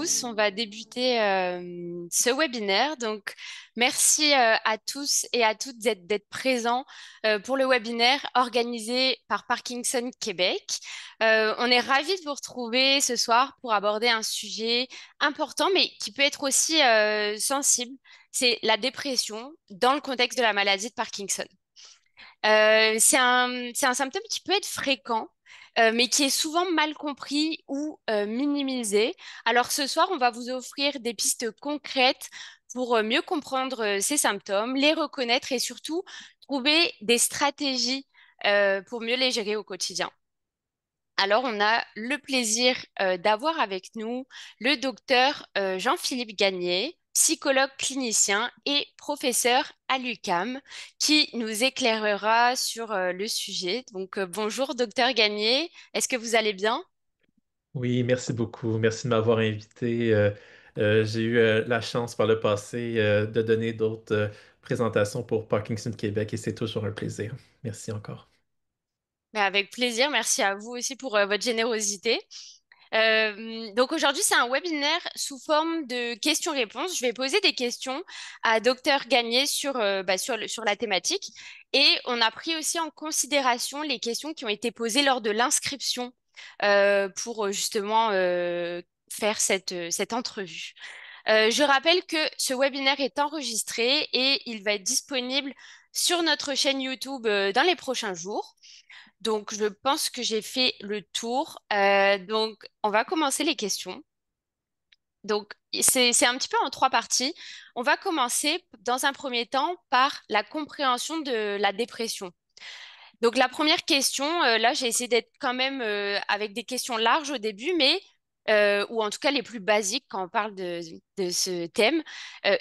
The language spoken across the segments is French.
tous. On va débuter ce webinaire. Donc, merci à tous et à toutes d'être présents pour le webinaire organisé par Parkinson Québec. On est ravis de vous retrouver ce soir pour aborder un sujet important, mais qui peut être aussi sensible. C'est la dépression dans le contexte de la maladie de Parkinson. C'est un symptôme qui peut être fréquent, mais qui est souvent mal compris ou minimisé. Alors ce soir, on va vous offrir des pistes concrètes pour mieux comprendre ces symptômes, les reconnaître et surtout trouver des stratégies pour mieux les gérer au quotidien. Alors, on a le plaisir d'avoir avec nous le docteur Jean-Philippe Gagné, psychologue clinicien et professeur à l'UQAM, qui nous éclairera sur le sujet. Donc, bonjour, docteur Gagné. Est-ce que vous allez bien? Oui, merci beaucoup. Merci de m'avoir invité. J'ai eu la chance par le passé de donner d'autres présentations pour Parkinson Québec et c'est toujours un plaisir. Merci encore. Mais avec plaisir. Merci à vous aussi pour votre générosité. Donc aujourd'hui, c'est un webinaire sous forme de questions-réponses. Je vais poser des questions à Docteur Gagné sur la thématique. Et on a pris aussi en considération les questions qui ont été posées lors de l'inscription pour justement faire cette entrevue. Je rappelle que ce webinaire est enregistré et il va être disponible sur notre chaîne YouTube dans les prochains jours. Donc, je pense que j'ai fait le tour. Donc, on va commencer les questions. Donc, c'est un petit peu en trois parties. On va commencer dans un premier temps par la compréhension de la dépression. Donc, la première question, là, j'ai essayé d'être quand même avec des questions larges au début, mais ou en tout cas les plus basiques quand on parle de ce thème.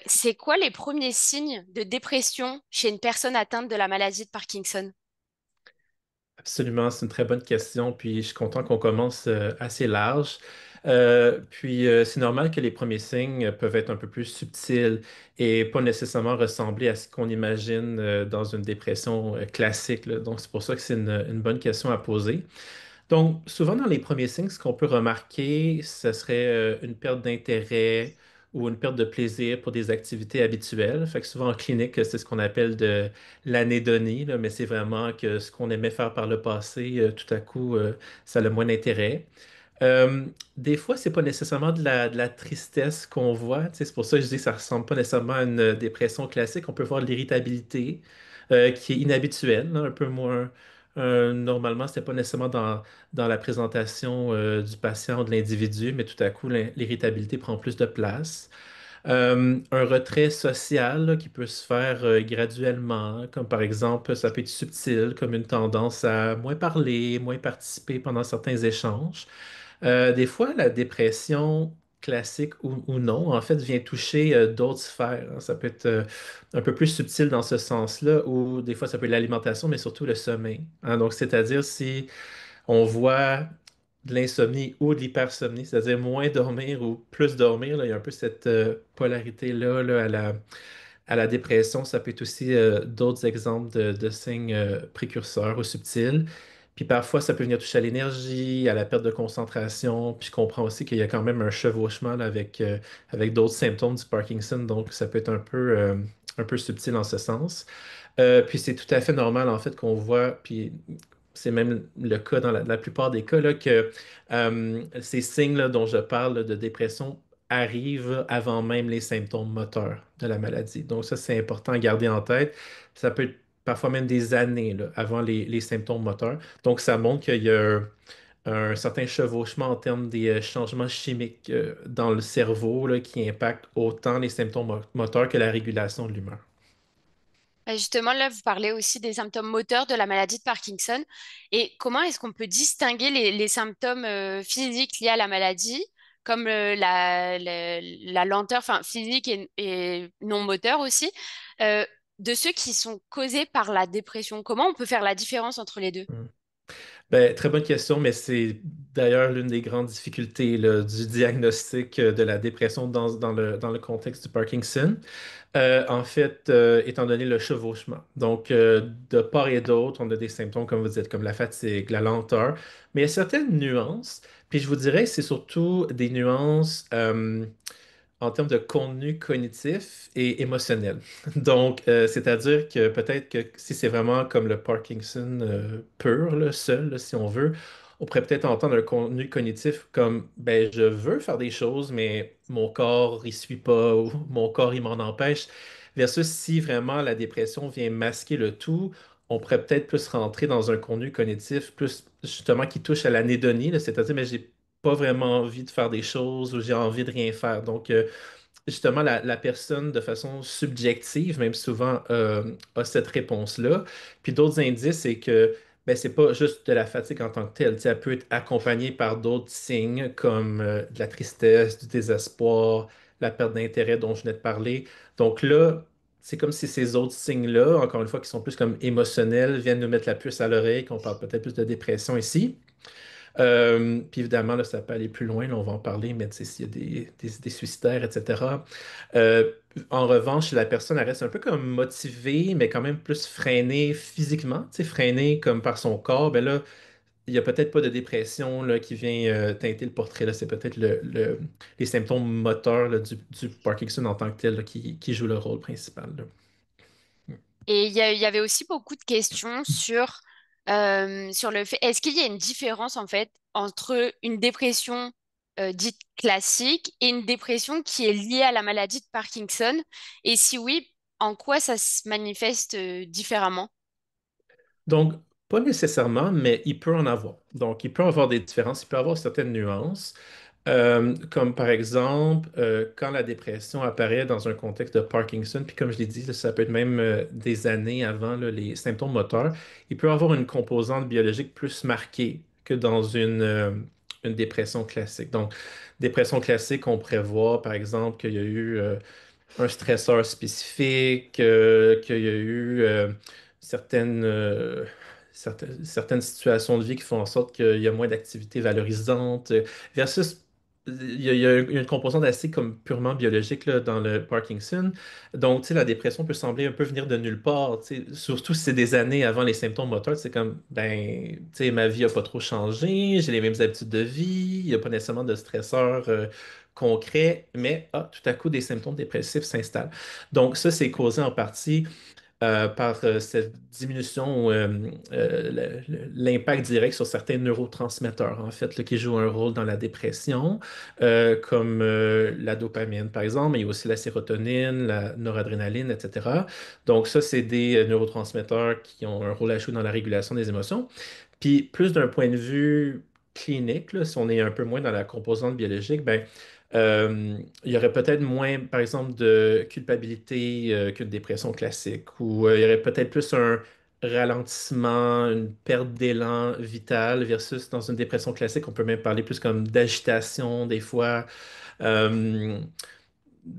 C'est quoi les premiers signes de dépression chez une personne atteinte de la maladie de Parkinson? Absolument, c'est une très bonne question. Puis je suis content qu'on commence assez large. C'est normal que les premiers signes peuvent être un peu plus subtils et pas nécessairement ressembler à ce qu'on imagine dans une dépression classique, là. Donc c'est pour ça que c'est une bonne question à poser. Donc, souvent dans les premiers signes, ce qu'on peut remarquer, ce serait une perte d'intérêt ou une perte de plaisir pour des activités habituelles. Fait que souvent en clinique, c'est ce qu'on appelle de l'anédonie, là, mais c'est vraiment que ce qu'on aimait faire par le passé, tout à coup, ça a moins d'intérêt. Des fois, c'est pas nécessairement de la tristesse qu'on voit. Tu sais, c'est pour ça que je dis que ça ressemble pas nécessairement à une dépression classique. On peut voir de l'irritabilité qui est inhabituelle, là, un peu moins. Normalement, c'était pas nécessairement dans la présentation du patient ou de l'individu, mais tout à coup, l'irritabilité prend plus de place. Un retrait social là, qui peut se faire graduellement, comme par exemple, ça peut être subtil, comme une tendance à moins parler, moins participer pendant certains échanges. Des fois, la dépression classique ou non, en fait, vient toucher d'autres sphères, hein. Ça peut être un peu plus subtil dans ce sens-là, ou des fois, ça peut être l'alimentation, mais surtout le sommeil, hein. Donc, c'est-à-dire si on voit de l'insomnie ou de l'hypersomnie, c'est-à-dire moins dormir ou plus dormir, là, il y a un peu cette polarité-là là, à la dépression. Ça peut être aussi d'autres exemples de signes précurseurs ou subtils. Puis parfois, ça peut venir toucher à l'énergie, à la perte de concentration. Puis je comprends aussi qu'il y a quand même un chevauchement là, avec d'autres symptômes du Parkinson. Donc, ça peut être un peu subtil en ce sens. Puis c'est tout à fait normal, en fait, qu'on voit, puis c'est même le cas dans la plupart des cas, là, que ces signes là, dont je parle là, de dépression arrivent avant même les symptômes moteurs de la maladie. Donc ça, c'est important à garder en tête. Ça peut être parfois même des années là, avant les symptômes moteurs. Donc ça montre qu'il y a un certain chevauchement en termes des changements chimiques dans le cerveau là, qui impactent autant les symptômes moteurs que la régulation de l'humeur. Justement, là, vous parlez aussi des symptômes moteurs de la maladie de Parkinson. Et comment est-ce qu'on peut distinguer les symptômes physiques liés à la maladie, comme la lenteur, enfin physique et non moteur aussi, euh, de ceux qui sont causés par la dépression? Comment on peut faire la différence entre les deux? Hmm. Ben, très bonne question, mais c'est d'ailleurs l'une des grandes difficultés là, du diagnostic de la dépression dans le contexte du Parkinson. En fait, étant donné le chevauchement. Donc, de part et d'autre, on a des symptômes, comme vous dites, comme la fatigue, la lenteur, mais il y a certaines nuances. Puis je vous dirais, c'est surtout des nuances en termes de contenu cognitif et émotionnel. Donc, c'est-à-dire que peut-être que si c'est vraiment comme le Parkinson pur, là, seul, là, si on veut, on pourrait peut-être entendre un contenu cognitif comme, ben, je veux faire des choses, mais mon corps, il suit pas, ou mon corps, il m'en empêche. Versus si vraiment la dépression vient masquer le tout, on pourrait peut-être plus rentrer dans un contenu cognitif plus justement qui touche à l'anédonie, là, c'est-à-dire, mais j'ai pas vraiment envie de faire des choses ou j'ai envie de rien faire. Donc, justement, la personne, de façon subjective, même souvent, a cette réponse-là. Puis d'autres indices, c'est que ben, c'est pas juste de la fatigue en tant que telle. Tu sais, elle peut être accompagnée par d'autres signes comme de la tristesse, du désespoir, la perte d'intérêt dont je venais de parler. Donc là, c'est comme si ces autres signes-là, encore une fois, qui sont plus comme émotionnels, viennent nous mettre la puce à l'oreille, qu'on parle peut-être plus de dépression ici. Puis évidemment, là, ça peut aller plus loin, là, on va en parler, mais tu sais, s'il y a des suicidaires, etc. Euh, En revanche, si la personne elle reste un peu comme motivée, mais quand même plus freinée physiquement, tu sais, freinée comme par son corps, ben là, il n'y a peut-être pas de dépression là, qui vient teinter le portrait. Là. C'est peut-être les symptômes moteurs là, du Parkinson en tant que tel là, qui jouent le rôle principal. Là. Et il y avait aussi beaucoup de questions sur le fait, est-ce qu'il y a une différence en fait entre une dépression dite classique et une dépression qui est liée à la maladie de Parkinson? Et si oui, en quoi ça se manifeste différemment? Donc, pas nécessairement, mais il peut en avoir. Donc, il peut avoir des différences, il peut avoir certaines nuances. Comme par exemple, quand la dépression apparaît dans un contexte de Parkinson, puis comme je l'ai dit, là, ça peut être même des années avant là, les symptômes moteurs, il peut avoir une composante biologique plus marquée que dans une dépression classique. Donc, dépression classique, on prévoit par exemple qu'il y a eu un stresseur spécifique, qu'il y a eu certaines, certaines situations de vie qui font en sorte qu'il y a moins d'activités valorisantes, versus il y a une composante assez comme purement biologique là, dans le Parkinson. Donc, tu sais, la dépression peut sembler un peu venir de nulle part, tu sais, surtout si c'est des années avant les symptômes moteurs. C'est comme, ben, tu sais, ma vie n'a pas trop changé, j'ai les mêmes habitudes de vie, il n'y a pas nécessairement de stresseur concret, mais tout à coup, des symptômes dépressifs s'installent. Donc, ça, c'est causé en partie par cette diminution, l'impact direct sur certains neurotransmetteurs, en fait, là, qui jouent un rôle dans la dépression, comme la dopamine, par exemple, mais il y a aussi la sérotonine, la noradrénaline, etc. Donc, ça, c'est des neurotransmetteurs qui ont un rôle à jouer dans la régulation des émotions. Puis, plus d'un point de vue clinique, là, si on est un peu moins dans la composante biologique, ben, il y aurait peut-être moins, par exemple, de culpabilité qu'une dépression classique, ou il y aurait peut-être plus un ralentissement, une perte d'élan vital, versus dans une dépression classique, on peut même parler plus comme d'agitation des fois. Euh,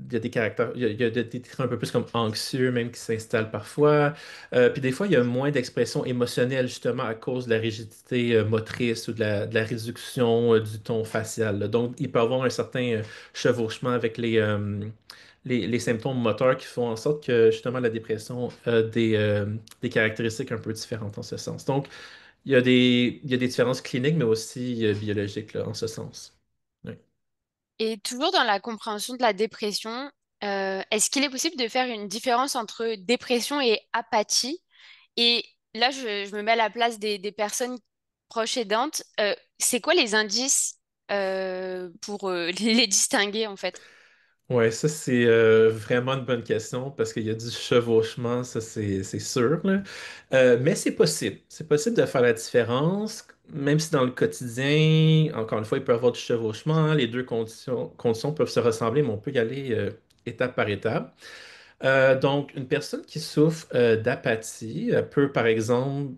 il y a des caractères, il y a des traits un peu plus comme anxieux même qui s'installent parfois. Puis des fois, il y a moins d'expression émotionnelle justement à cause de la rigidité motrice ou de la réduction du ton facial. Là. Donc, il peut y avoir un certain chevauchement avec les symptômes moteurs qui font en sorte que justement la dépression a des caractéristiques un peu différentes en ce sens. Donc, il y a des différences cliniques, mais aussi biologiques là, en ce sens. Oui. Et toujours dans la compréhension de la dépression, est-ce qu'il est possible de faire une différence entre dépression et apathie? Et là, je me mets à la place des personnes proches aidantes. C'est quoi les indices pour les distinguer en fait? Ouais, ça c'est vraiment une bonne question parce qu'il y a du chevauchement, ça c'est sûr, là. Mais c'est possible. C'est possible de faire la différence, même si dans le quotidien, encore une fois, il peut y avoir du chevauchement, les deux conditions peuvent se ressembler, mais on peut y aller étape par étape. Donc, une personne qui souffre d'apathie peut, par exemple,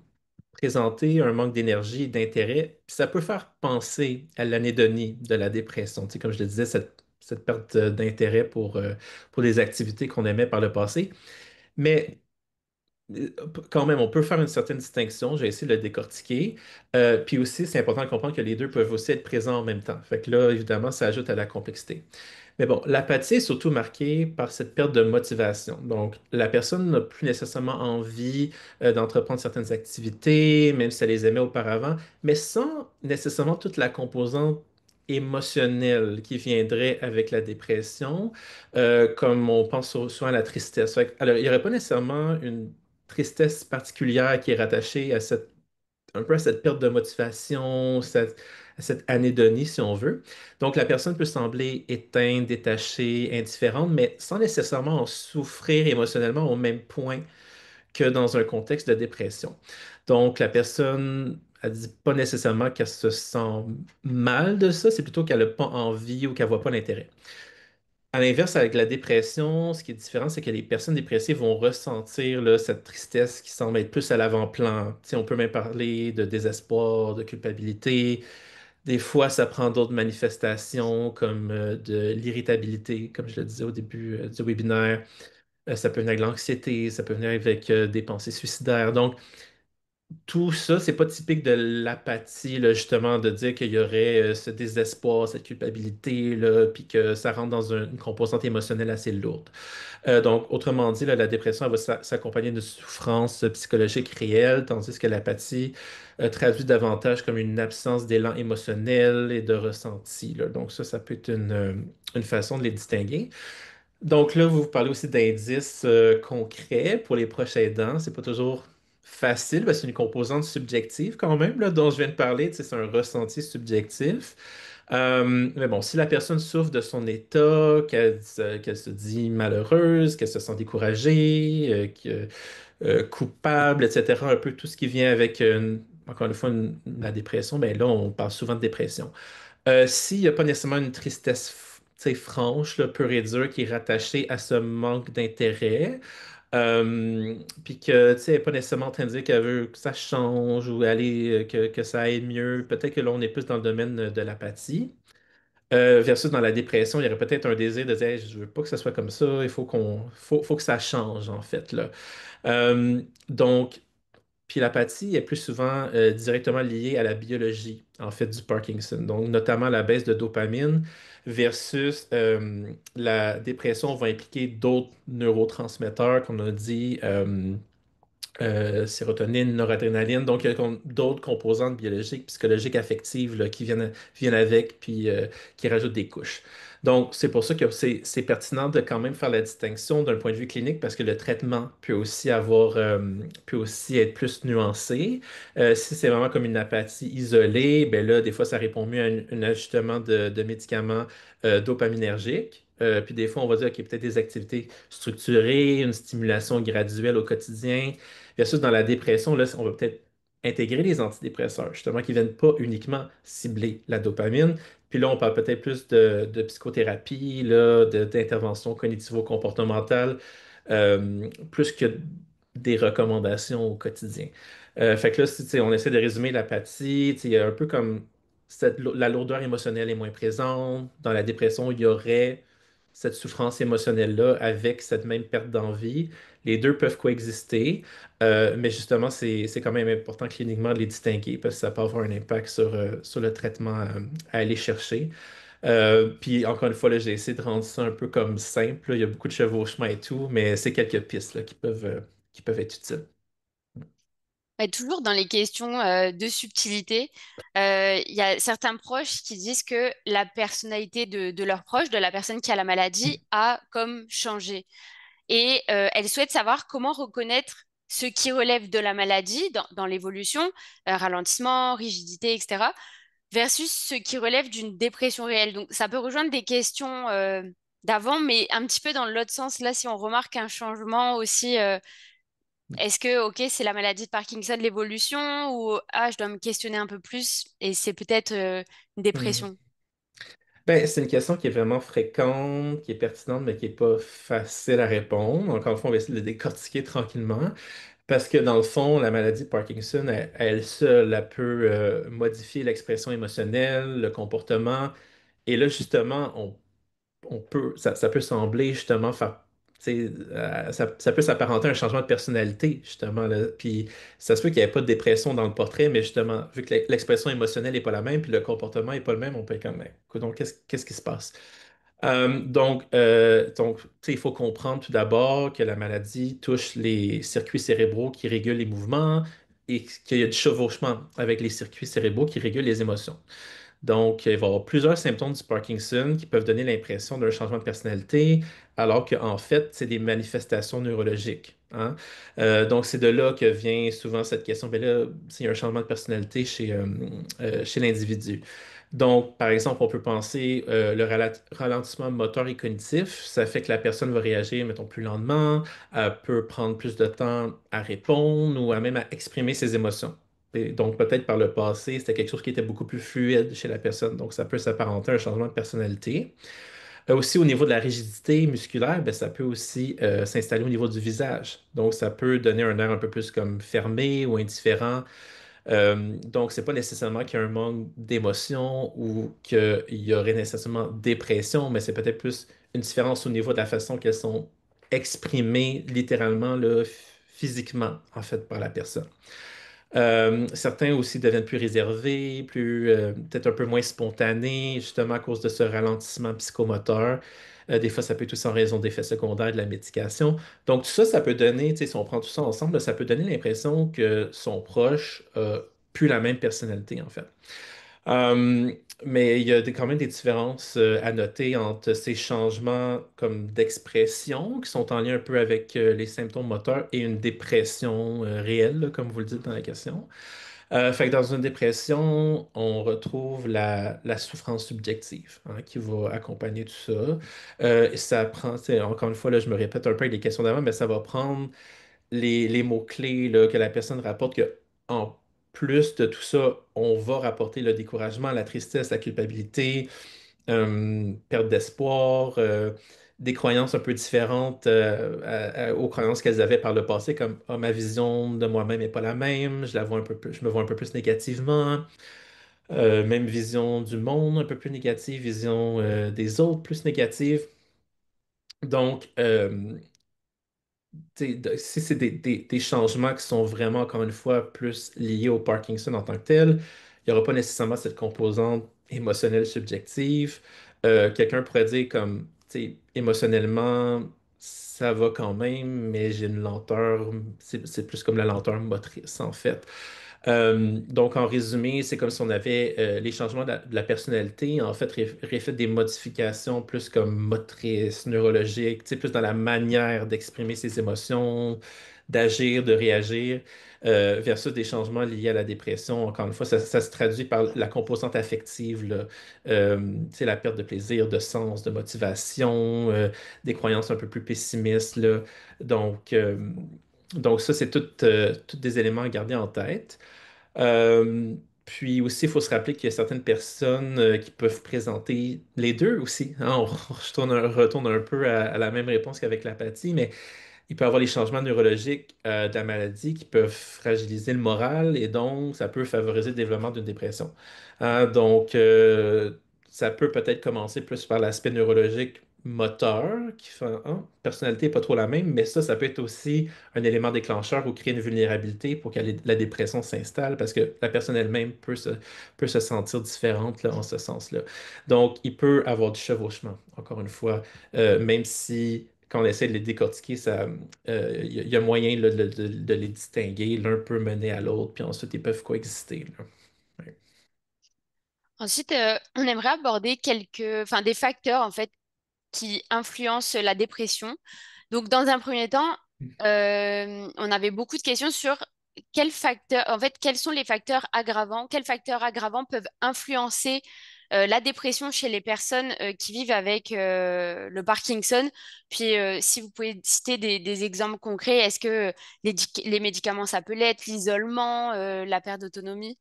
présenter un manque d'énergie et d'intérêt, puis ça peut faire penser à l'anédonie de la dépression. Tu sais, comme je le disais, cette perte d'intérêt pour des activités qu'on aimait par le passé. Mais quand même, on peut faire une certaine distinction. J'ai essayé de le décortiquer. Puis aussi, c'est important de comprendre que les deux peuvent aussi être présents en même temps. Fait que là, évidemment, ça ajoute à la complexité. Mais bon, l'apathie est surtout marquée par cette perte de motivation. Donc, la personne n'a plus nécessairement envie d'entreprendre certaines activités, même si elle les aimait auparavant, mais sans nécessairement toute la composante émotionnelle qui viendrait avec la dépression, comme on pense souvent à la tristesse. Alors, il n'y aurait pas nécessairement une tristesse particulière qui est rattachée à un peu à cette perte de motivation, à cette anédonie, si on veut. Donc, la personne peut sembler éteinte, détachée, indifférente, mais sans nécessairement en souffrir émotionnellement au même point que dans un contexte de dépression. Donc, la personne, elle dit pas nécessairement qu'elle se sent mal de ça, c'est plutôt qu'elle n'a pas envie ou qu'elle voit pas l'intérêt. À l'inverse, avec la dépression, ce qui est différent, c'est que les personnes dépressives vont ressentir là, cette tristesse qui semble être plus à l'avant-plan. Tu sais, on peut même parler de désespoir, de culpabilité. Des fois, ça prend d'autres manifestations comme de l'irritabilité, comme je le disais au début du webinaire. Ça peut venir avec l'anxiété, ça peut venir avec des pensées suicidaires. Donc, tout ça, c'est pas typique de l'apathie, là, justement, de dire qu'il y aurait ce désespoir, cette culpabilité, là, puis que ça rentre dans une composante émotionnelle assez lourde. Donc, autrement dit, là, la dépression elle va s'accompagner de souffrances psychologiques réelles, tandis que l'apathie traduit davantage comme une absence d'élan émotionnel et de ressenti, là. Donc, ça peut être une façon de les distinguer. Donc là, vous parlez aussi d'indices concrets pour les proches aidants. C'est pas toujours facile parce que c'est une composante subjective quand même, là, dont je viens de parler. Tu sais, c'est un ressenti subjectif. Mais bon, si la personne souffre de son état, qu'elle se dit malheureuse, qu'elle se sent découragée, coupable, etc., un peu tout ce qui vient avec, encore une fois, la dépression, ben là, on parle souvent de dépression. S'il n'y a pas nécessairement une tristesse tu sais, franche, là, pure et dure, qui est rattachée à ce manque d'intérêt, puis que tu sais, elle n'est pas nécessairement en train de dire qu'elle veut que ça change ou aller, que ça aille mieux, peut-être que là, on est plus dans le domaine de l'apathie. Versus dans la dépression, il y aurait peut-être un désir de dire Hey, je veux pas que ça soit comme ça, il faut que ça change, en fait, là. Donc, puis l'apathie est plus souvent directement liée à la biologie, en fait, du Parkinson. Donc, notamment la baisse de dopamine versus la dépression va impliquer d'autres neurotransmetteurs, qu'on a dit, sérotonine, noradrénaline. Donc, il y a d'autres composantes biologiques, psychologiques, affectives là, viennent avec, puis qui rajoutent des couches. Donc, c'est pour ça que c'est pertinent de quand même faire la distinction d'un point de vue clinique, parce que le traitement peut aussi être plus nuancé. Si c'est vraiment comme une apathie isolée, ben là, des fois, ça répond mieux à un ajustement de médicaments dopaminergiques. Puis des fois, on va dire qu'il y a peut-être des activités structurées, une stimulation graduelle au quotidien. Versus dans la dépression, là, on va peut-être intégrer les antidépresseurs, justement, qui ne viennent pas uniquement cibler la dopamine. Puis là, on parle peut-être plus de psychothérapie, là, d'intervention cognitivo-comportementale, plus que des recommandations au quotidien. Fait que là, tu sais, on essaie de résumer l'apathie. Tu sais, il y a un peu comme la lourdeur émotionnelle est moins présente. Dans la dépression, il y aurait cette souffrance émotionnelle-là avec cette même perte d'envie. Les deux peuvent coexister, mais justement, c'est quand même important cliniquement de les distinguer parce que ça peut avoir un impact sur le traitement à aller chercher. Puis encore une fois, là, j'ai essayé de rendre ça un peu comme simple, là. Il y a beaucoup de chevauchements et tout, mais c'est quelques pistes là, qui peuvent être utiles. Toujours dans les questions de subtilité, il y a certains proches qui disent que la personnalité de leur proche, de la personne qui a la maladie, a comme changé. Et elles souhaitent savoir comment reconnaître ce qui relève de la maladie dans l'évolution, ralentissement, rigidité, etc., versus ce qui relève d'une dépression réelle. Donc ça peut rejoindre des questions d'avant, mais un petit peu dans l'autre sens. Là, si on remarque un changement aussi. Est-ce que, ok, c'est la maladie de Parkinson, l'évolution, ou ah, je dois me questionner un peu plus et c'est peut-être une Hmm. dépression. Ben, c'est une question qui est vraiment fréquente, qui est pertinente, mais qui n'est pas facile à répondre. Encore une fois, on va essayer de le décortiquer tranquillement. Parce que dans le fond, la maladie de Parkinson, elle seule, elle peut modifier l'expression émotionnelle, le comportement. Et là, justement, ça peut sembler justement faire Ça peut s'apparenter à un changement de personnalité, justement, là. Puis ça se peut qu'il n'y ait pas de dépression dans le portrait, mais justement, vu que l'expression émotionnelle n'est pas la même, puis le comportement n'est pas le même, on peut être comme, mais, donc, qu'est-ce qui se passe? Tu sais, il faut comprendre tout d'abord que la maladie touche les circuits cérébraux qui régulent les mouvements et qu'il y a du chevauchement avec les circuits cérébraux qui régulent les émotions. Donc, il va y avoir plusieurs symptômes du Parkinson qui peuvent donner l'impression d'un changement de personnalité, alors qu'en fait, c'est des manifestations neurologiques, hein. Donc, c'est de là que vient souvent cette question, ben là, s'il y a un changement de personnalité chez l'individu. Donc, par exemple, on peut penser le ralentissement moteur et cognitif, ça fait que la personne va réagir, mettons, plus lentement, elle peut prendre plus de temps à répondre ou à même à exprimer ses émotions. Et donc, peut-être par le passé, c'était quelque chose qui était beaucoup plus fluide chez la personne. Donc, ça peut s'apparenter à un changement de personnalité. Aussi, au niveau de la rigidité musculaire, ben, ça peut aussi s'installer au niveau du visage. Donc, ça peut donner un air un peu plus comme fermé ou indifférent. Donc, c'est pas nécessairement qu'il y a un manque d'émotion ou qu'il y aurait nécessairement dépression, mais c'est peut-être plus une différence au niveau de la façon qu'elles sont exprimées littéralement, là, physiquement, en fait, par la personne. Certains aussi deviennent plus réservés, peut-être un peu moins spontanés, justement à cause de ce ralentissement psychomoteur. Des fois, ça peut être aussi en raison d'effets secondaires de la médication. Donc, tout ça, ça peut donner, tu sais, si on prend tout ça ensemble, ça peut donner l'impression que son proche n'a plus la même personnalité, en fait. Euh, mais il y a quand même des différences à noter entre ces changements comme d'expression qui sont en lien un peu avec les symptômes moteurs et une dépression réelle, là, comme vous le dites dans la question. Fait que dans une dépression, on retrouve la souffrance subjective, hein, qui va accompagner tout ça. Et ça prend, encore une fois, là, je me répète un peu avec les questions d'avant, mais ça va prendre les mots-clés là, que la personne rapporte que, en plus de tout ça, on va rapporter le découragement, la tristesse, la culpabilité, perte d'espoir, des croyances un peu différentes aux croyances qu'elles avaient par le passé, comme ah, ma vision de moi-même n'est pas la même, je la vois un peu plus, je me vois un peu plus négativement. Même vision du monde un peu plus négative, vision des autres plus négative. Donc, si c'est des changements qui sont vraiment, encore une fois, plus liés au Parkinson en tant que tel, il n'y aura pas nécessairement cette composante émotionnelle subjective. Quelqu'un pourrait dire comme, tu sais, émotionnellement, ça va quand même, mais j'ai une lenteur, c'est plus comme la lenteur motrice, en fait. Donc, en résumé, c'est comme si on avait les changements de la personnalité, en fait, reflètent des modifications plus comme motrices, neurologiques, tu sais, plus dans la manière d'exprimer ses émotions, d'agir, de réagir, versus des changements liés à la dépression. Encore une fois, ça se traduit par la composante affective, là. Tu sais, la perte de plaisir, de sens, de motivation, des croyances un peu plus pessimistes, là. Donc, euh, donc ça, c'est tout des éléments à garder en tête. Euh, Puis aussi, il faut se rappeler qu'il y a certaines personnes qui peuvent présenter les deux aussi, hein. On retourne un peu à la même réponse qu'avec l'apathie, mais il peut y avoir les changements neurologiques de la maladie qui peuvent fragiliser le moral et donc ça peut favoriser le développement d'une dépression. Donc, ça peut peut-être commencer plus par l'aspect neurologique moteur qui fait, ah, personnalité n'est pas trop la même, mais ça peut être aussi un élément déclencheur ou créer une vulnérabilité pour que la dépression s'installe parce que la personne elle-même peut se sentir différente là, en ce sens-là. Donc, il peut avoir du chevauchement, encore une fois, même si quand on essaie de les décortiquer, il y a moyen là, de les distinguer. L'un peut mener à l'autre, puis ensuite ils peuvent coexister, là. Ouais. Ensuite, on aimerait aborder enfin, des facteurs en fait qui influencent la dépression. Donc, dans un premier temps, on avait beaucoup de questions sur quels sont les facteurs aggravants, quels facteurs aggravants peuvent influencer la dépression chez les personnes qui vivent avec le Parkinson. Puis, si vous pouvez citer des exemples concrets, est-ce que les médicaments, ça peut l'être, l'isolement, la perte d'autonomie?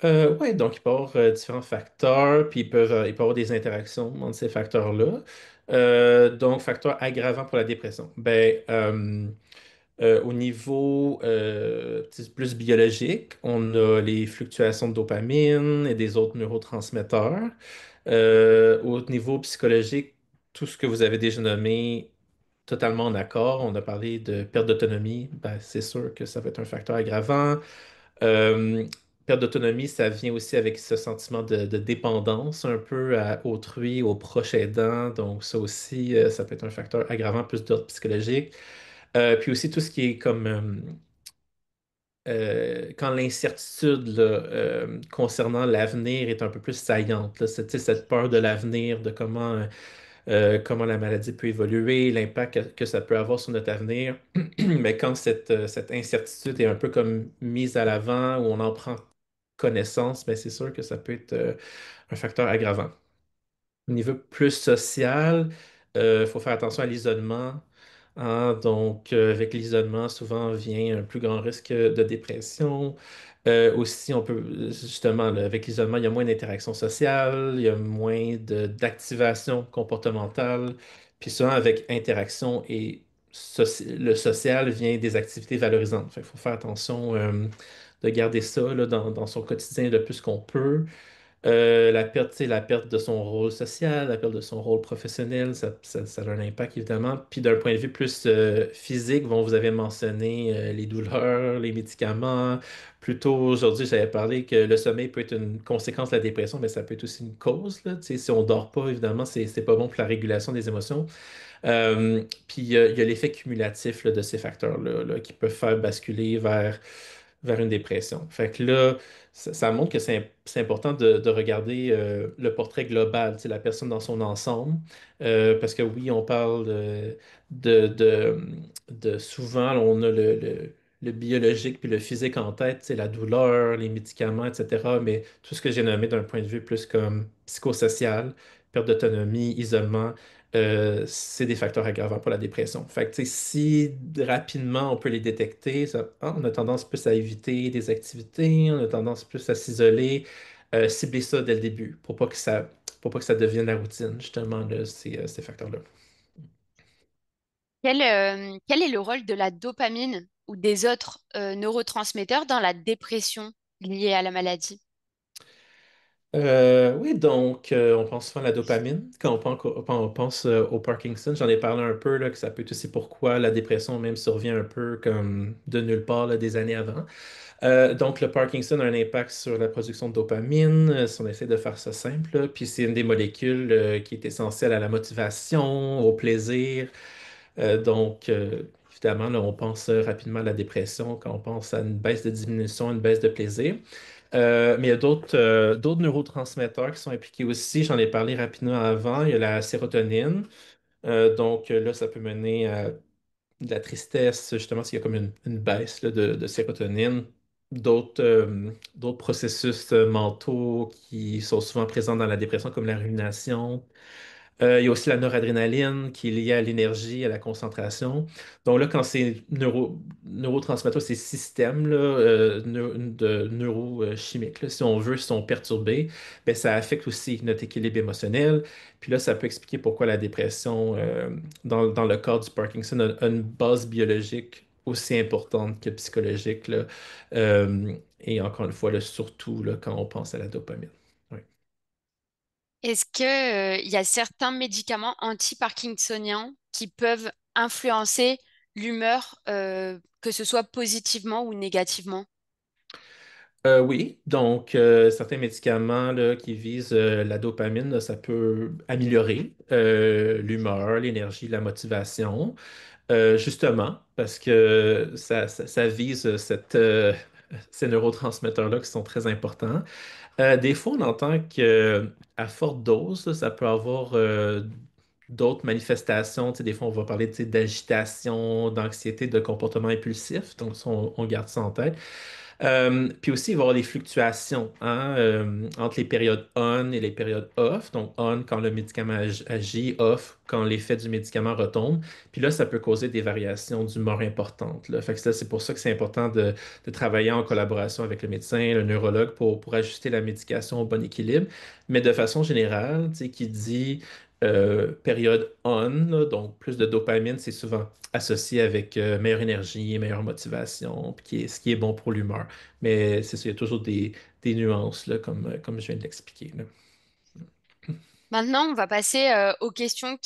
Ouais, donc il peut y avoir différents facteurs, puis il peut y avoir des interactions entre ces facteurs-là. Donc, facteur aggravant pour la dépression. Au niveau plus biologique, on a les fluctuations de dopamine et des autres neurotransmetteurs. Au niveau psychologique, tout ce que vous avez déjà nommé totalement d'accord. On a parlé de perte d'autonomie. Ben, c'est sûr que ça va être un facteur aggravant. Euh, Perte d'autonomie, ça vient aussi avec ce sentiment de dépendance un peu à autrui, au proche aidant. Donc, ça aussi, ça peut être un facteur aggravant plus d'ordre psychologique. Puis aussi tout ce qui est comme quand l'incertitude là, concernant l'avenir est un peu plus saillante, là, tu sais, cette peur de l'avenir, de comment la maladie peut évoluer, l'impact que ça peut avoir sur notre avenir. Mais quand cette incertitude est un peu comme mise à l'avant, où on en prend connaissance, ben c'est sûr que ça peut être un facteur aggravant. Au niveau plus social, il faut faire attention à l'isolement, hein. Donc, avec l'isolement, souvent vient un plus grand risque de dépression. Aussi, on peut, justement, là, avec l'isolement, il y a moins d'interaction sociale, il y a moins d'activation comportementale. Puis souvent, avec interaction et le social vient des activités valorisantes. Il faut faire attention de garder ça là, dans son quotidien le plus qu'on peut. La perte, tu sais, la perte de son rôle social, la perte de son rôle professionnel, ça a un impact évidemment. Puis d'un point de vue plus physique, bon, vous avez mentionné les douleurs, les médicaments. Plus tôt aujourd'hui, j'avais parlé que le sommeil peut être une conséquence de la dépression, mais ça peut être aussi une cause, là. Tu sais, si on dort pas, évidemment, c'est pas bon pour la régulation des émotions. Puis il y a l'effet cumulatif là, de ces facteurs-là là, qui peuvent faire basculer vers une dépression. Fait que là, ça montre que c'est important de regarder le portrait global, tu sais, la personne dans son ensemble. Parce que oui, on parle de, de, souvent, là, on a le biologique puis le physique en tête, c'est la douleur, les médicaments, etc. Mais tout ce que j'ai nommé d'un point de vue plus comme psychosocial, perte d'autonomie, isolement, c'est des facteurs aggravants pour la dépression. Fait que, tu sais, si rapidement on peut les détecter, on a tendance plus à éviter des activités, on a tendance plus à s'isoler, cibler ça dès le début pour pas que ça devienne la routine, justement, là, ces facteurs-là. Quel est le rôle de la dopamine ou des autres neurotransmetteurs dans la dépression liée à la maladie? Oui, donc on pense souvent à la dopamine quand on pense au Parkinson. J'en ai parlé un peu, là, que ça peut être aussi pourquoi la dépression même survient un peu comme de nulle part là, des années avant. Donc, le Parkinson a un impact sur la production de dopamine, si on essaie de faire ça simple, là. Puis c'est une des molécules qui est essentielle à la motivation, au plaisir. Évidemment, là, on pense rapidement à la dépression quand on pense à une baisse de diminution, une baisse de plaisir. Mais il y a d'autres neurotransmetteurs qui sont impliqués aussi. J'en ai parlé rapidement avant. Il y a la sérotonine. Là, ça peut mener à de la tristesse, justement, s'il y a comme une baisse là, de sérotonine. D'autres processus mentaux qui sont souvent présents dans la dépression, comme la rumination. Il y a aussi la noradrénaline qui est liée à l'énergie, à la concentration. Donc là, quand ces neurotransmetteurs, ces systèmes là, de neurochimiques, là, si on veut, sont perturbés, ben, ça affecte aussi notre équilibre émotionnel. Puis là, ça peut expliquer pourquoi la dépression, dans le cas du Parkinson, a une base biologique aussi importante que psychologique, là. Et encore une fois, là, surtout là, quand on pense à la dopamine. Oui. Est-ce que, il y a certains médicaments anti-parkinsoniens qui peuvent influencer l'humeur, que ce soit positivement ou négativement? Oui, donc certains médicaments là, qui visent la dopamine, là, ça peut améliorer l'humeur, l'énergie, la motivation, justement parce que ça vise ces neurotransmetteurs-là qui sont très importants. Des fois, on entend que à forte dose, là, ça peut avoir d'autres manifestations. Tu sais, des fois, on va parler, tu sais, d'agitation, d'anxiété, de comportement impulsif. Donc, ça, on garde ça en tête. Puis aussi, il va y avoir des fluctuations hein, entre les périodes on et les périodes off. Donc, on quand le médicament agit, off quand l'effet du médicament retombe. Puis là, ça peut causer des variations d'humeur importantes, là. Fait que ça, c'est pour ça que c'est important de travailler en collaboration avec le médecin, le neurologue pour ajuster la médication au bon équilibre. Mais de façon générale, tu sais, qui dit période on, là, donc plus de dopamine, c'est souvent associé avec meilleure énergie, meilleure motivation, puis ce qui est bon pour l'humeur. Mais c'est ça, il y a toujours des nuances, là, comme je viens de l'expliquer, là. Maintenant, on va passer aux questions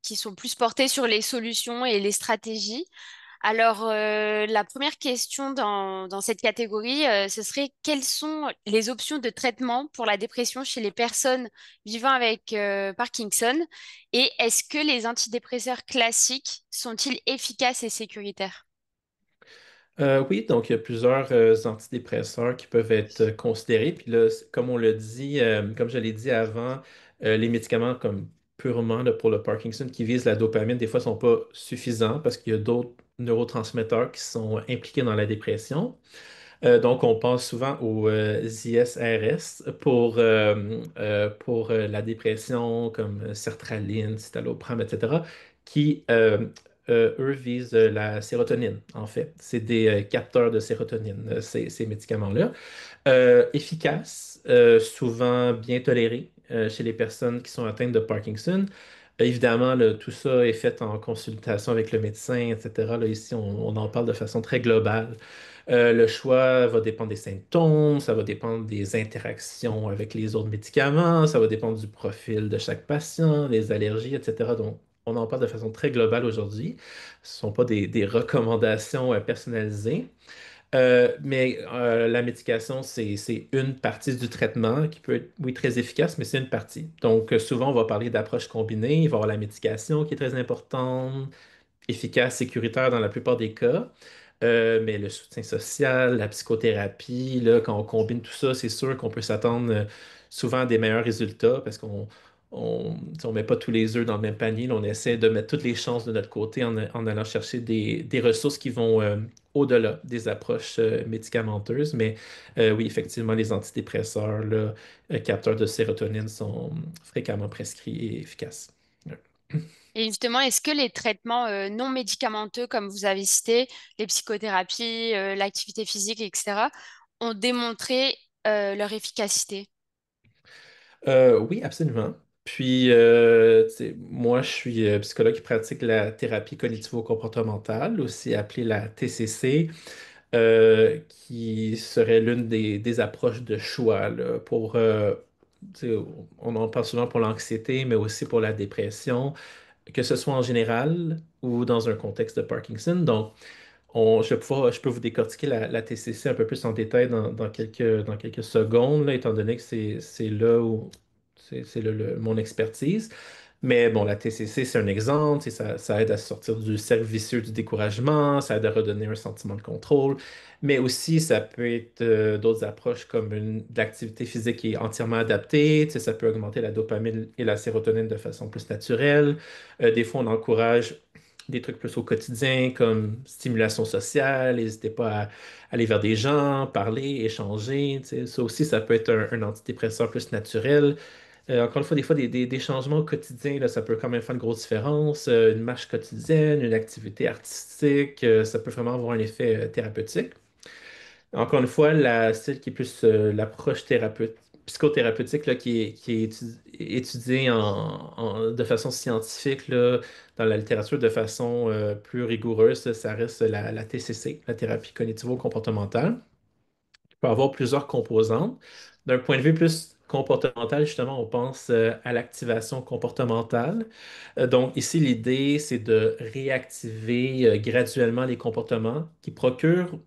qui sont plus portés sur les solutions et les stratégies. Alors, la première question dans cette catégorie, ce serait quelles sont les options de traitement pour la dépression chez les personnes vivant avec Parkinson et est-ce que les antidépresseurs classiques sont-ils efficaces et sécuritaires? Oui, donc il y a plusieurs antidépresseurs qui peuvent être considérés. Puis là, comme on le dit, comme je l'ai dit avant, les médicaments comme purement là, pour le Parkinson qui visent la dopamine, des fois, ne sont pas suffisants parce qu'il y a d'autres neurotransmetteurs qui sont impliqués dans la dépression. Donc, on pense souvent aux ISRS pour la dépression, comme sertraline, citalopram, etc., qui, eux, visent la sérotonine, en fait. C'est des capteurs de sérotonine, ces médicaments-là. Efficaces, souvent bien tolérés chez les personnes qui sont atteintes de Parkinson. Évidemment, là, tout ça est fait en consultation avec le médecin, etc. Là, ici, on en parle de façon très globale. Le choix va dépendre des symptômes, ça va dépendre des interactions avec les autres médicaments, ça va dépendre du profil de chaque patient, des allergies, etc. Donc, on en parle de façon très globale aujourd'hui. Ce ne sont pas des recommandations personnalisées. Mais la médication, c'est une partie du traitement qui peut être, oui, très efficace, mais c'est une partie. Donc, souvent, on va parler d'approche combinée. Il va y avoir la médication qui est très importante, efficace, sécuritaire dans la plupart des cas. Mais le soutien social, la psychothérapie, là, quand on combine tout ça, c'est sûr qu'on peut s'attendre souvent à des meilleurs résultats parce qu'on met pas tous les œufs dans le même panier. Là, on essaie de mettre toutes les chances de notre côté en allant chercher des ressources qui vont au-delà des approches médicamenteuses. Mais oui, effectivement, les antidépresseurs, là, capteurs de sérotonine sont fréquemment prescrits et efficaces. Ouais. Et justement, est-ce que les traitements non médicamenteux, comme vous avez cité, les psychothérapies, l'activité physique, etc., ont démontré leur efficacité? Oui, absolument. Puis, tu sais, moi, je suis psychologue qui pratique la thérapie cognitivo-comportementale, aussi appelée la TCC, qui serait l'une des approches de choix là, pour, tu sais, on en parle souvent pour l'anxiété, mais aussi pour la dépression, que ce soit en général ou dans un contexte de Parkinson. Donc, je peux vous décortiquer la TCC un peu plus en détail dans quelques secondes, là, étant donné que c'est là où c'est mon expertise. Mais bon, la TCC, c'est un exemple, tu sais, ça aide à sortir du cercle vicieux du découragement, ça aide à redonner un sentiment de contrôle, mais aussi ça peut être d'autres approches comme de l'activité physique qui est entièrement adaptée, tu sais, ça peut augmenter la dopamine et la sérotonine de façon plus naturelle. Des fois, on encourage des trucs plus au quotidien comme stimulation sociale, n'hésitez pas à aller vers des gens, parler, échanger, tu sais. Ça aussi, ça peut être un antidépresseur plus naturel. Encore une fois, des fois, des changements au quotidien, là, ça peut quand même faire une grosse différence. Une marche quotidienne, une activité artistique, ça peut vraiment avoir un effet thérapeutique. Encore une fois, celle qui est plus l'approche psychothérapeutique là, qui est étudiée de façon scientifique là, dans la littérature de façon plus rigoureuse, ça reste la TCC, la thérapie cognitivo-comportementale peut avoir plusieurs composantes. D'un point de vue plus comportemental, justement, on pense à l'activation comportementale. Donc ici, l'idée, c'est de réactiver graduellement les comportements qui procurent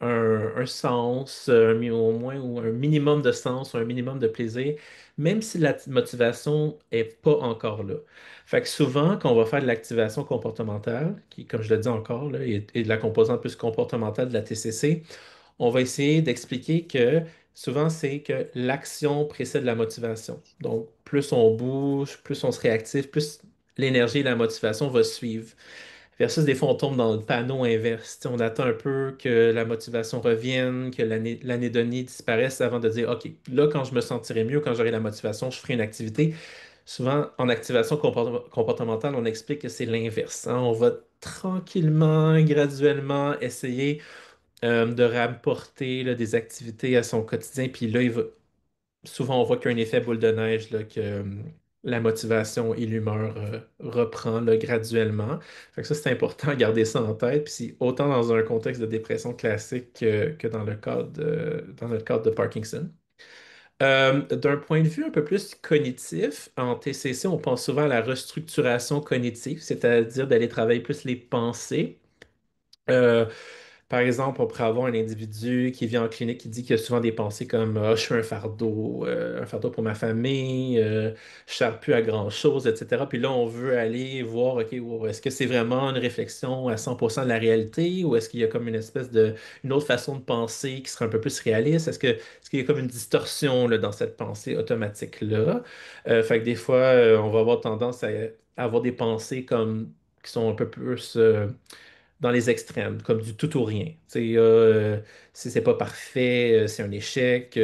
un sens, au moins, ou un minimum de sens, ou un minimum de plaisir, même si la motivation n'est pas encore là. Fait que souvent, quand on va faire de l'activation comportementale, qui, comme je le dis encore, là, est de la composante plus comportementale de la TCC, on va essayer d'expliquer que souvent, c'est que l'action précède la motivation. Donc, plus on bouge, plus on se réactive, plus l'énergie et la motivation vont suivre. Versus des fois, on tombe dans le panneau inverse. Tu sais, on attend un peu que la motivation revienne, que l'anédonie disparaisse avant de dire, OK, là, quand je me sentirai mieux, quand j'aurai la motivation, je ferai une activité. Souvent, en activation comportementale, on explique que c'est l'inverse, hein. On va tranquillement, graduellement essayer de rapporter là, des activités à son quotidien. Puis là, souvent, on voit qu'il y a un effet boule de neige, là, que la motivation et l'humeur reprend là, graduellement. Fait que ça, c'est important à garder ça en tête. Puis autant dans un contexte de dépression classique que dans le cadre dans notre cadre de Parkinson. D'un point de vue un peu plus cognitif, en TCC, on pense souvent à la restructuration cognitive, c'est-à-dire d'aller travailler plus les pensées. Euh, Par exemple, on pourrait avoir un individu qui vient en clinique qui dit qu'il a souvent des pensées comme ah, je suis un fardeau pour ma famille, je ne sers plus à grand-chose, etc. Puis là, on veut aller voir, OK, wow, est-ce que c'est vraiment une réflexion à 100% de la réalité ou est-ce qu'il y a comme une espèce de, une autre façon de penser qui serait un peu plus réaliste? Est-ce qu'il y a comme une distorsion là, dans cette pensée automatique-là? Fait que des fois, on va avoir tendance à avoir des pensées comme qui sont un peu plus dans les extrêmes, comme du tout ou rien. Tu sais, si c'est pas parfait, c'est un échec.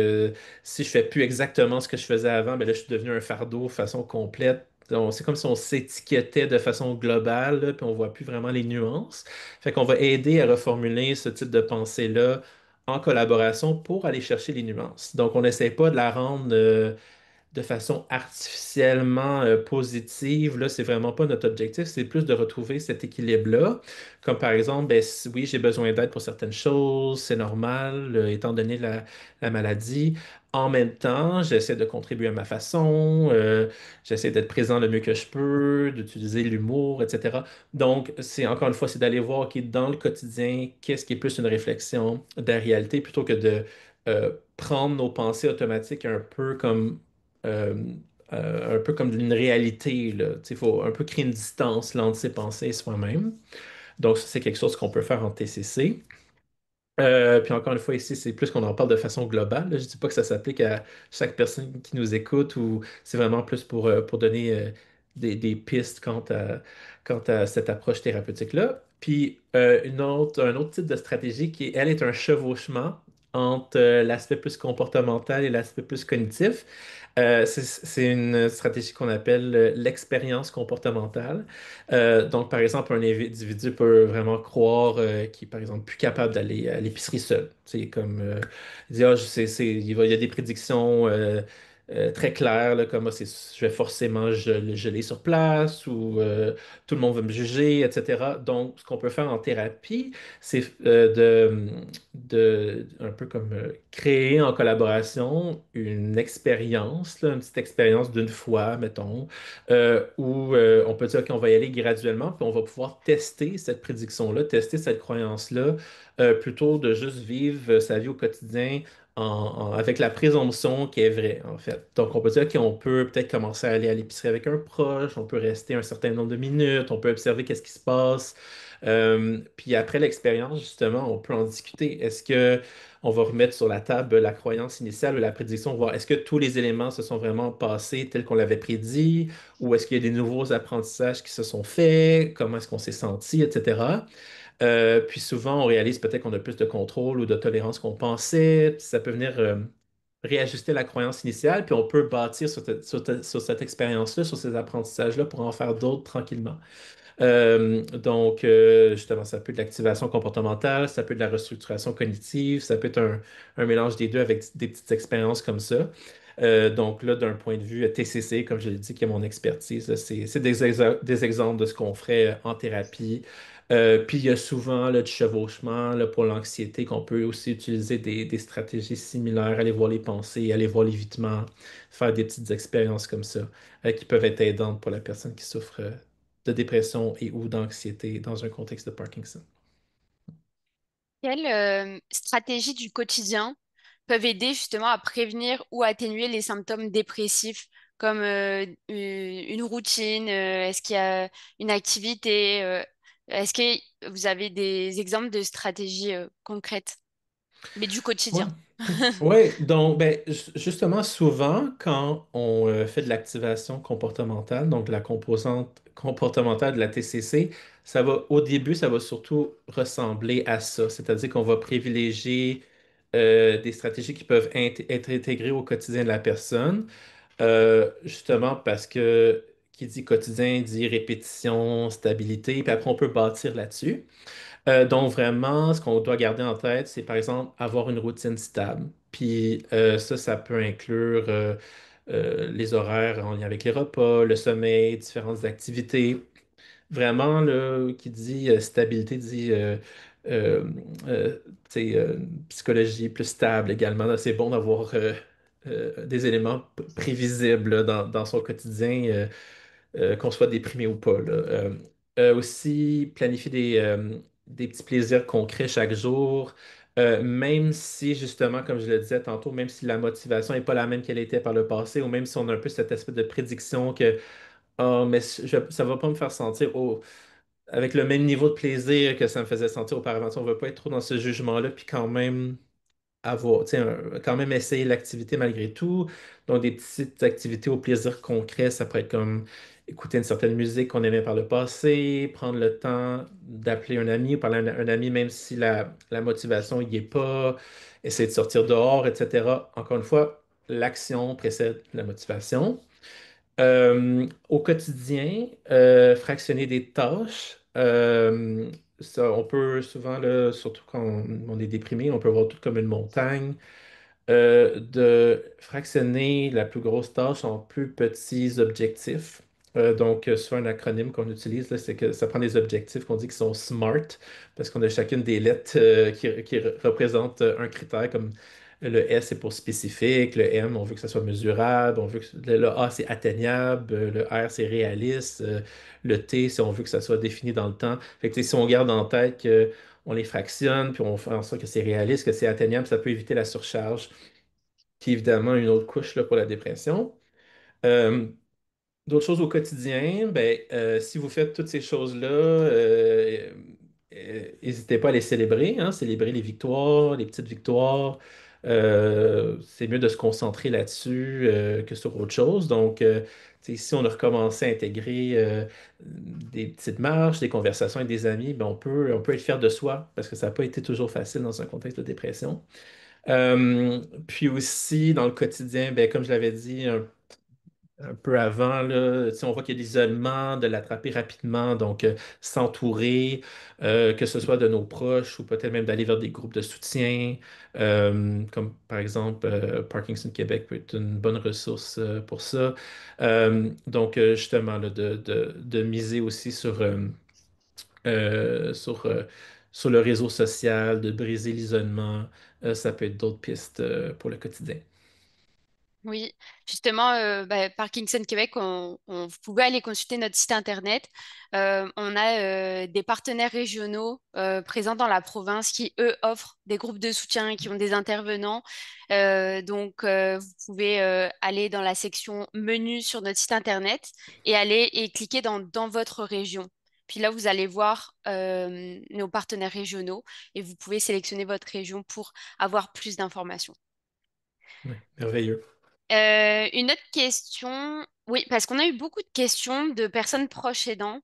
Si je fais plus exactement ce que je faisais avant, ben là, je suis devenu un fardeau de façon complète. C'est comme si on s'étiquetait de façon globale, là, puis on voit plus vraiment les nuances. Fait qu'on va aider à reformuler ce type de pensée-là en collaboration pour aller chercher les nuances. Donc, on n'essaie pas de la rendre de façon artificiellement positive. Là, c'est vraiment pas notre objectif, c'est plus de retrouver cet équilibre-là. Comme par exemple, ben, oui, j'ai besoin d'aide pour certaines choses, c'est normal, étant donné la maladie. En même temps, j'essaie de contribuer à ma façon, j'essaie d'être présent le mieux que je peux, d'utiliser l'humour, etc. Donc, c'est encore une fois, c'est d'aller voir, OK, dans le quotidien, qu'est-ce qui est plus une réflexion de la réalité plutôt que de prendre nos pensées automatiques euh, un peu comme d'une réalité, là. Tu sais, il faut un peu créer une distance là, entre ses pensées et soi-même. Donc, ça, c'est quelque chose qu'on peut faire en TCC. Puis encore une fois, ici, c'est plus qu'on en parle de façon globale, là. Je ne dis pas que ça s'applique à chaque personne qui nous écoute ou c'est vraiment plus pour donner des pistes quant à cette approche thérapeutique-là. Puis un autre type de stratégie qui, elle, est un chevauchement entre l'aspect plus comportemental et l'aspect plus cognitif. C'est une stratégie qu'on appelle l'expérience comportementale. Donc, par exemple, un individu peut vraiment croire qu'il est, par exemple, plus capable d'aller à l'épicerie seul. C'est comme, il dit, ah, il y a des prédictions très claires, là, comme ah, je vais forcément geler sur place ou tout le monde va me juger, etc. Donc, ce qu'on peut faire en thérapie, c'est un peu comme créer en collaboration une expérience, là, une petite expérience d'une fois, mettons où on peut dire qu'on va y aller graduellement, puis on va pouvoir tester cette prédiction-là, tester cette croyance-là, plutôt de juste vivre sa vie au quotidien avec la présomption qui est vraie, en fait. Donc, on peut dire qu'on peut peut-être commencer à aller à l'épicerie avec un proche, on peut rester un certain nombre de minutes, on peut observer qu'est-ce qui se passe. Puis après l'expérience, justement, on peut en discuter. Est-ce que on va remettre sur la table la croyance initiale ou la prédiction, voir est-ce que tous les éléments se sont vraiment passés tels qu'on l'avait prédit? Ou est-ce qu'il y a des nouveaux apprentissages qui se sont faits? Comment est-ce qu'on s'est senti, etc. Puis souvent, on réalise peut-être qu'on a plus de contrôle ou de tolérance qu'on pensait. Puis ça peut venir réajuster la croyance initiale, puis on peut bâtir sur cette expérience-là, sur ces apprentissages-là pour en faire d'autres tranquillement. Justement, ça peut être de l'activation comportementale, ça peut être de la restructuration cognitive, ça peut être un mélange des deux avec des petites expériences comme ça. Donc là, d'un point de vue TCC, comme je l'ai dit, qui est mon expertise, là, c'est des exemples de ce qu'on ferait en thérapie. Puis il y a souvent là, du chevauchement là, pour l'anxiété qu'on peut aussi utiliser des stratégies similaires, aller voir les pensées, aller voir l'évitement, faire des petites expériences comme ça qui peuvent être aidantes pour la personne qui souffre de dépression et ou d'anxiété dans un contexte de Parkinson. Quelles stratégies du quotidien peuvent aider justement à prévenir ou atténuer les symptômes dépressifs, comme une routine, est-ce qu'il y a une activité, est-ce que vous avez des exemples de stratégies concrètes, mais du Ouais. quotidien? Oui, donc ben, justement, souvent, quand on fait de l'activation comportementale, donc de la composante comportementale de la TCC, au début, ça va surtout ressembler à ça. C'est-à-dire qu'on va privilégier des stratégies qui peuvent être intégrées au quotidien de la personne, justement parce que qui dit quotidien dit répétition, stabilité, puis après, on peut bâtir là-dessus. Donc vraiment, ce qu'on doit garder en tête, c'est par exemple avoir une routine stable. Puis ça peut inclure les horaires en lien avec les repas, le sommeil, différentes activités. Vraiment, là, qui dit stabilité, dit euh, tu sais, psychologie plus stable également. Là, c'est bon d'avoir des éléments prévisibles là, dans son quotidien, qu'on soit déprimé ou pas, là. Aussi, planifier des petits plaisirs concrets chaque jour, même si, justement, comme je le disais tantôt, même si la motivation n'est pas la même qu'elle était par le passé, ou même si on a un peu cet aspect de prédiction que oh, mais ça va pas me faire sentir avec le même niveau de plaisir que ça me faisait sentir auparavant. Tu sais, on ne veut pas être trop dans ce jugement-là, puis quand même avoir, tu sais, quand même essayer l'activité malgré tout. Donc, des petites activités au plaisir concret, ça pourrait être comme écouter une certaine musique qu'on aimait par le passé, prendre le temps d'appeler un ami ou parler à un ami, même si la motivation n'y est pas, essayer de sortir dehors, etc. Encore une fois, l'action précède la motivation. Au quotidien, fractionner des tâches. Ça, on peut souvent, là, surtout quand on est déprimé, on peut voir tout comme une montagne. De fractionner la plus grosse tâche en plus petits objectifs. Soit un acronyme qu'on utilise, là, c'est que ça prend des objectifs qu'on dit qui sont SMART, parce qu'on a chacune des lettres qui représentent un critère, comme le S c'est pour spécifique, le M, on veut que ça soit mesurable, on veut que le A c'est atteignable, le R c'est réaliste, le T c'est on veut que ça soit défini dans le temps. Fait que, tu sais, si on garde en tête que on les fractionne, puis on fait en sorte que c'est réaliste, que c'est atteignable, ça peut éviter la surcharge, qui est évidemment une autre couche là, pour la dépression. Euh, D'autres choses au quotidien, ben, si vous faites toutes ces choses-là, n'hésitez pas à les célébrer, hein, célébrer les victoires, les petites victoires. C'est mieux de se concentrer là-dessus que sur autre chose. Tu sais, si on a recommencé à intégrer des petites marches, des conversations avec des amis, ben, on peut être fier de soi parce que ça n'a pas été toujours facile dans un contexte de dépression. Puis aussi, dans le quotidien, ben, comme je l'avais dit un peu avant, là, tu sais, on voit qu'il y a l'isolement, de l'attraper rapidement, donc s'entourer, que ce soit de nos proches ou peut-être même d'aller vers des groupes de soutien, comme par exemple Parkinson Québec peut être une bonne ressource pour ça. Justement, là, de miser aussi euh, sur, euh, sur le réseau social, de briser l'isolement, ça peut être d'autres pistes pour le quotidien. Oui, justement, Parkinson Québec, vous pouvez aller consulter notre site internet. On a des partenaires régionaux présents dans la province qui, eux, offrent des groupes de soutien, qui ont des intervenants. Vous pouvez aller dans la section menu sur notre site internet et aller et cliquer dans votre région. Puis là, vous allez voir nos partenaires régionaux et vous pouvez sélectionner votre région pour avoir plus d'informations. Ouais, merveilleux. Une autre question, oui, parce qu'on a eu beaucoup de questions de personnes proches aidantes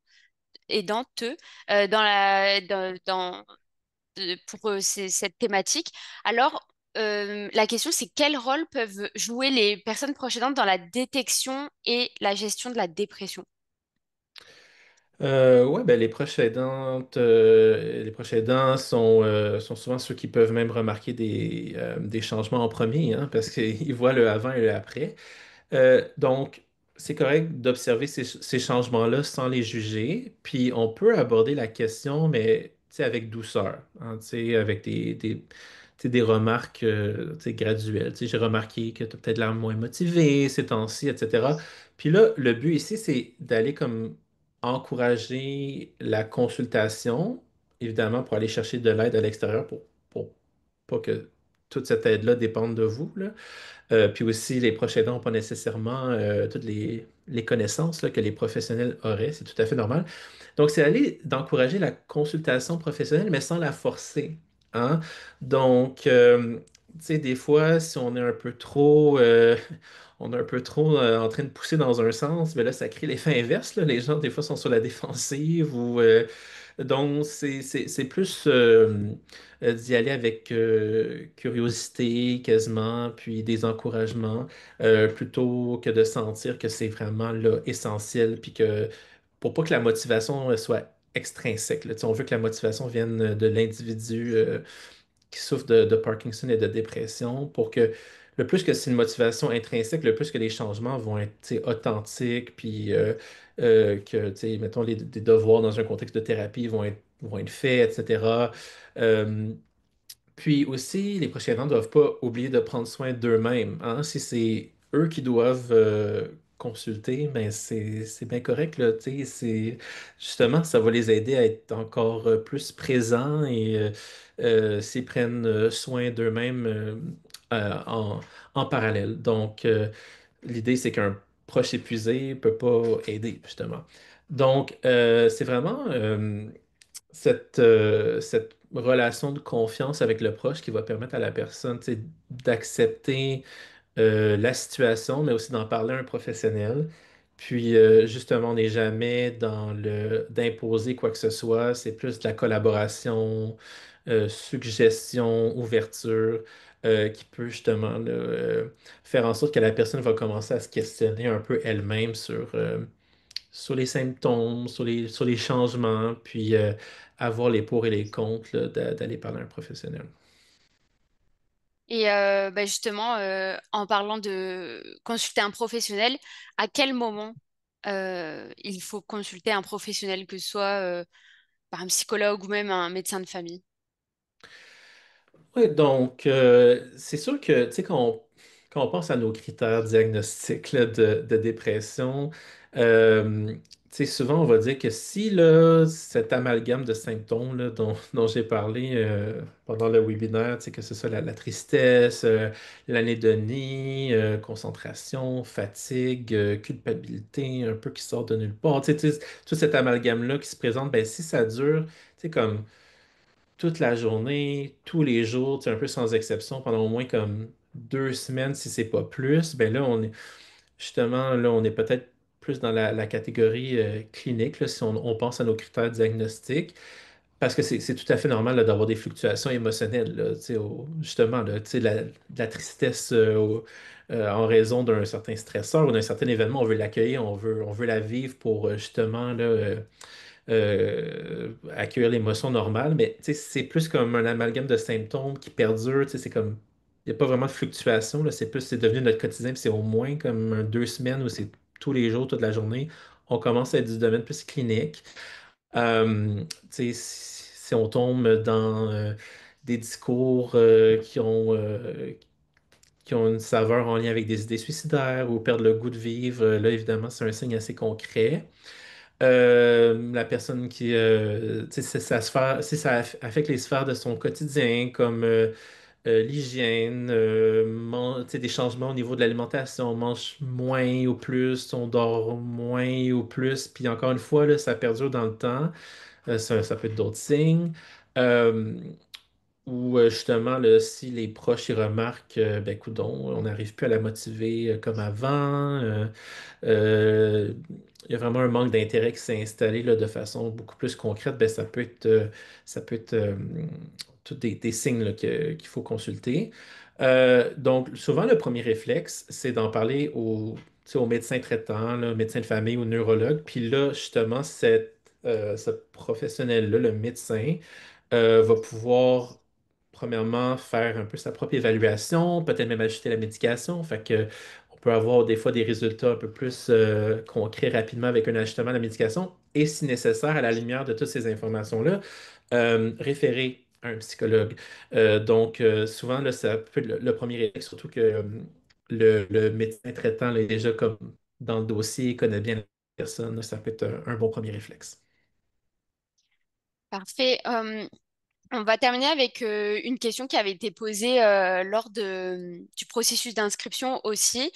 pour cette thématique. Alors, la question, c'est quel rôle peuvent jouer les personnes proches aidantes dans la détection et la gestion de la dépression? Ouais, ben, les proches aidants sont souvent ceux qui peuvent même remarquer des changements en premier, hein, parce qu'ils voient le avant et le après. Donc, c'est correct d'observer ces changements-là sans les juger, puis on peut aborder la question, mais tu sais, avec douceur, hein, tu sais, avec tu sais, des remarques tu sais, graduelles. Tu sais, j'ai remarqué que tu as peut-être l'air moins motivé ces temps-ci, etc. Puis là, le but ici, c'est d'aller comme encourager la consultation, évidemment, pour aller chercher de l'aide à l'extérieur pour pas que toute cette aide-là dépende de vous, là. Puis aussi, les proches aidants n'ont pas nécessairement toutes les connaissances là, que les professionnels auraient. C'est tout à fait normal. Donc, c'est aller d'encourager la consultation professionnelle, mais sans la forcer. Hein? Tu sais, des fois, si on est un peu trop, on est un peu trop en train de pousser dans un sens, mais là, ça crée l'effet inverse. Là. Les gens, des fois, sont sur la défensive donc, c'est plus d'y aller avec curiosité quasiment, puis des encouragements, plutôt que de sentir que c'est vraiment là, essentiel, puis que pour pas que la motivation soit extrinsèque. Là. Tu sais, on veut que la motivation vienne de l'individu qui souffrent de Parkinson et de dépression pour que le plus que c'est une motivation intrinsèque, le plus que les changements vont être tu sais, authentiques, puis que, tu sais, mettons, des devoirs dans un contexte de thérapie vont être faits, etc. Euh, Puis aussi, les proches aidants ne doivent pas oublier de prendre soin d'eux-mêmes, hein. Si c'est eux qui doivent consulter, ben c'est bien correct, là, tu sais, justement, ça va les aider à être encore plus présents et s'ils prennent soin d'eux-mêmes euh, en, en parallèle. Donc, l'idée, c'est qu'un proche épuisé ne peut pas aider, justement. Donc, c'est vraiment cette relation de confiance avec le proche qui va permettre à la personne, tu sais, d'accepter la situation, mais aussi d'en parler à un professionnel. Puis, justement, on n'est jamais dans le d'imposer quoi que ce soit, c'est plus de la collaboration, suggestion, ouverture, qui peut justement là, faire en sorte que la personne va commencer à se questionner un peu elle-même sur les symptômes, sur les changements, puis avoir les pour et les contre là, d'aller parler à un professionnel. Et bah, justement, en parlant de consulter un professionnel, à quel moment il faut consulter un professionnel, que ce soit par un psychologue ou même un médecin de famille? Oui, donc c'est sûr que tu sais, quand on pense à nos critères diagnostiques là, de dépression, tu sais, souvent on va dire que si là, cet amalgame de symptômes là, dont j'ai parlé pendant le webinaire, tu sais, que ce soit la tristesse, l'anédonie, concentration, fatigue, culpabilité, un peu qui sort de nulle part, tu sais, tout cet amalgame-là qui se présente, ben si ça dure, tu sais, comme toute la journée, tous les jours, tu sais, un peu sans exception, pendant au moins comme 2 semaines, si c'est pas plus, ben là, on est justement, là, on est peut-être plus dans la catégorie clinique, là, si on pense à nos critères diagnostiques, parce que c'est tout à fait normal là, d'avoir des fluctuations émotionnelles, là, tu sais, justement, là, tu sais, de la tristesse en raison d'un certain stresseur ou d'un certain événement, on veut l'accueillir, on veut la vivre pour justement là, accueillir l'émotion normale, mais tu sais, c'est plus comme un amalgame de symptômes qui perdure, tu sais, c'est comme, il n'y a pas vraiment de fluctuation, là, c'est devenu notre quotidien, puis c'est au moins comme 2 semaines où c'est tous les jours, toute la journée, on commence à être du domaine plus clinique. Tu sais, si on tombe dans des discours qui ont une saveur en lien avec des idées suicidaires ou perdre le goût de vivre, là, évidemment, c'est un signe assez concret. La personne qui, tu sais, si ça affecte les sphères de son quotidien, comme l'hygiène, tu sais, des changements au niveau de l'alimentation, on mange moins ou plus, on dort moins ou plus, puis encore une fois, là, ça perdure dans le temps. Ça peut être d'autres signes. Euh, ou justement, là, si les proches y remarquent, ben coudonc, on n'arrive plus à la motiver comme avant. Euh, il y a vraiment un manque d'intérêt qui s'est installé là, de façon beaucoup plus concrète, ben, ça peut être tous des signes là, qu'il faut consulter. Donc, souvent, le premier réflexe, c'est d'en parler tu sais, au médecin traitant, là, médecin de famille ou neurologue. Puis là, justement, ce professionnel-là, le médecin, va pouvoir, premièrement, faire un peu sa propre évaluation, peut-être même ajuster la médication. Fait que on peut avoir des fois des résultats un peu plus concrets rapidement avec un ajustement de la médication. Et si nécessaire, à la lumière de toutes ces informations-là, référer à un psychologue. Donc, souvent, là, ça peut être le premier réflexe, surtout que le médecin traitant là, est déjà comme dans le dossier, connaît bien la personne, là, ça peut être un bon premier réflexe. Parfait. On va terminer avec une question qui avait été posée lors du processus d'inscription aussi,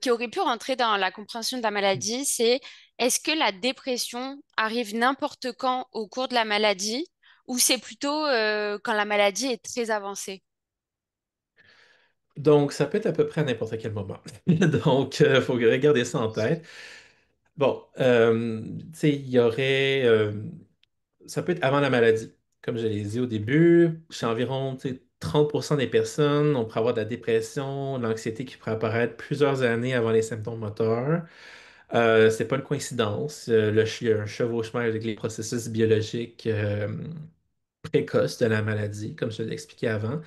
qui aurait pu rentrer dans la compréhension de la maladie. C'est est-ce que la dépression arrive n'importe quand au cours de la maladie ou c'est plutôt quand la maladie est très avancée? Donc, ça peut être à peu près à n'importe quel moment. Donc, il faut regarder ça en tête. Bon, tu sais, il y aurait... ça peut être avant la maladie. Comme je l'ai dit au début, chez environ tu sais, 30% des personnes, on pourrait avoir de la dépression, de l'anxiété qui pourrait apparaître plusieurs années avant les symptômes moteurs. C'est pas une coïncidence. Il y a un chevauchement avec les processus biologiques précoces de la maladie, comme je l'ai expliqué avant.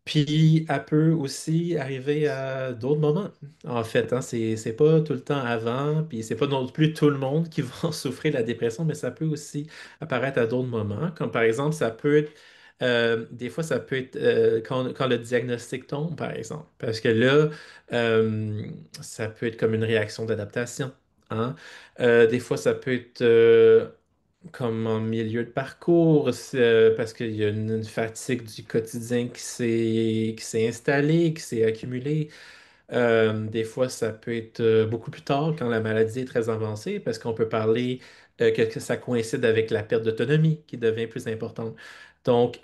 Puis, elle peut aussi arriver à d'autres moments. En fait, hein, c'est pas tout le temps avant, puis c'est pas non plus tout le monde qui va en souffrir de la dépression, mais ça peut aussi apparaître à d'autres moments. Comme par exemple, ça peut être Des fois, ça peut être quand le diagnostic tombe, par exemple. Parce que là, euh, ça peut être comme une réaction d'adaptation. Hein. Des fois, ça peut être comme en milieu de parcours, parce qu'il y a une fatigue du quotidien qui s'est installée, qui s'est accumulée. Des fois, ça peut être beaucoup plus tard quand la maladie est très avancée, parce qu'on peut parler que ça coïncide avec la perte d'autonomie qui devient plus importante. Donc,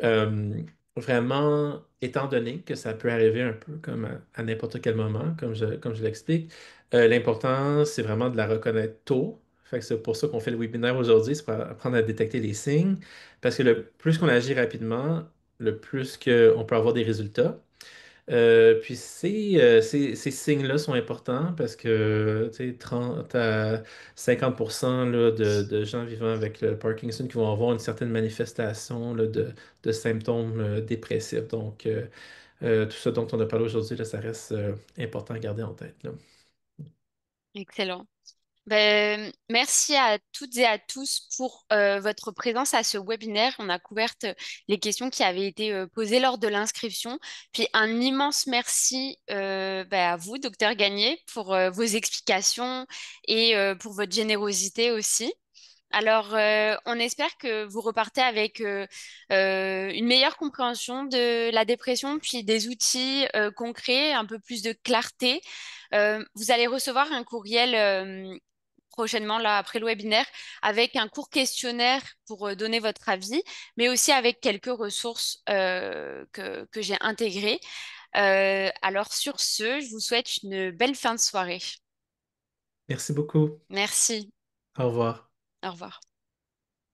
vraiment, étant donné que ça peut arriver un peu comme à n'importe quel moment, comme je l'explique, l'important, c'est vraiment de la reconnaître tôt. Fait que c'est pour ça qu'on fait le webinaire aujourd'hui, c'est pour apprendre à détecter les signes, parce que le plus qu'on agit rapidement, le plus qu'on peut avoir des résultats. Puis ces signes-là sont importants parce que tu sais, 30 à 50% là, de gens vivant avec le Parkinson qui vont avoir une certaine manifestation là, de symptômes dépressifs. Donc, tout ce dont on a parlé aujourd'hui, là, ça reste important à garder en tête, là. Excellent. Ben, merci à toutes et à tous pour votre présence à ce webinaire. On a couvert les questions qui avaient été posées lors de l'inscription. Puis un immense merci ben, à vous, docteur Gagné, pour vos explications et pour votre générosité aussi. Alors, on espère que vous repartez avec une meilleure compréhension de la dépression, puis des outils concrets, un peu plus de clarté. Vous allez recevoir un courriel prochainement, là, après le webinaire, avec un court questionnaire pour donner votre avis, mais aussi avec quelques ressources que j'ai intégrées. Alors, sur ce, je vous souhaite une belle fin de soirée. Merci beaucoup. Merci. Au revoir. Au revoir.